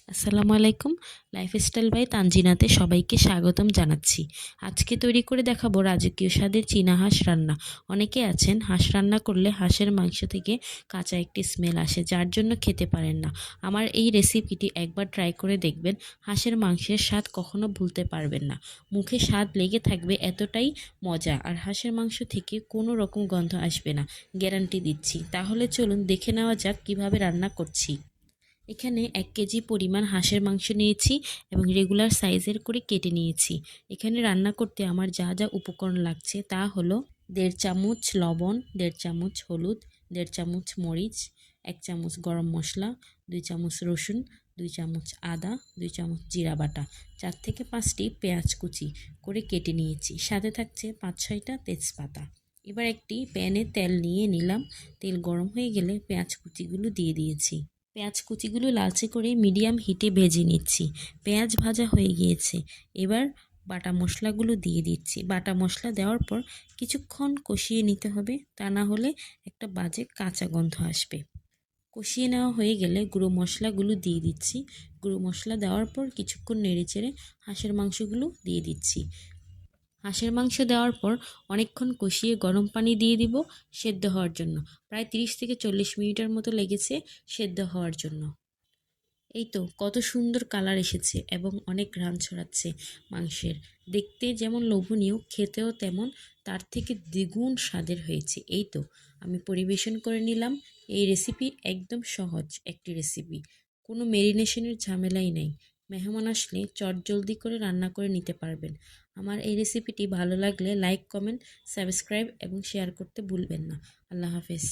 আসসালামু আলাইকুম। Lifestyle by তানজিনাতে সবাইকে স্বাগতম জানাচ্ছি। আজকে তৈরি করে দেখাবো রাজকীয় স্বাদের চীনা হাঁস রান্না। অনেকে আছেন হাঁস রান্না করলে হাঁসের মাংস থেকে কাঁচা একটি স্মেল আসে, যার জন্য খেতে পারেন না। আমার এই রেসিপিটি একবার ট্রাই করে দেখবেন, হাঁসের মাংসের স্বাদ কখনো ভুলতে পারবেন না। মুখে স্বাদ লেগে থাকবে, এতটাই মজা। আর হাঁসের মাংস থেকে কোনো রকম গন্ধ আসবে না, গ্যারান্টি দিচ্ছি। তাহলে চলুন দেখে নেওয়া যাক কিভাবে রান্না করছি। এখানে 1 কেজি পরিমাণ হাঁসের মাংস নিয়েছি এবং রেগুলার সাইজের করে কেটে নিয়েছি। এখানে রান্না করতে আমার যা যা উপকরণ লাগছে তা হলো 1.5 চামচ লবণ, 1.5 চামচ হলুদ, 1.5 চামচ মরিচ, 1 চামচ গরম মশলা, 2 চামচ রসুন, 2 চামচ আদা, 2 চামচ জিরা বাটা, 4 থেকে 5টি পেঁয়াজ কুচি করে কেটে নিয়েছি। সাথে থাকছে 5-6টা তেজপাতা। এবার একটি প্যানে তেল নিয়ে নিলাম। তেল গরম হয়ে গেলে পেঁয়াজ কুচিগুলো দিয়ে দিয়েছি। পেঁয়াজ কুচিগুলো লালচে করে মিডিয়াম হিটে ভেজে নিচ্ছি। পেঁয়াজ ভাজা হয়ে গিয়েছে। এবার বাটা মশলাগুলো দিয়ে দিচ্ছি। বাটা মশলা দেওয়ার পর কিছুক্ষণ কষিয়ে নিতে হবে, তা না হলে একটা বাজে কাঁচা গন্ধ আসবে। কষিয়ে নেওয়া হয়ে গেলে গুঁড়ো মশলাগুলো দিয়ে দিচ্ছি। গুঁড়ো মশলা দেওয়ার পর কিছুক্ষণ নেড়েচেড়ে হাঁসের মাংসগুলো দিয়ে দিচ্ছি। হাঁসের মাংস দেওয়ার পর অনেকক্ষণ কষিয়ে গরম পানি দিয়ে দিব সেদ্ধ হওয়ার জন্য। প্রায় 30 থেকে 40 মিনিটের মতো লেগেছে সেদ্ধ হওয়ার জন্য। এই তো কত সুন্দর কালার এসেছে এবং অনেক ঘ্রাণ ছড়াচ্ছে মাংসের। দেখতে যেমন লোভনীয়, খেতেও তেমন তার থেকে দ্বিগুণ স্বাদের হয়েছে। এই তো আমি পরিবেশন করে নিলাম। এই রেসিপি একদম সহজ একটি রেসিপি, কোনো মেরিনেশনের ঝামেলাই নেই। মেহমান আসলে চটজলদি করে রান্না করে নিতে পারবেন। আমার এই রেসিপিটি ভালো লাগলে লাইক, কমেন্ট, সাবস্ক্রাইব এবং শেয়ার করতে ভুলবেন না। আল্লাহ হাফেজ।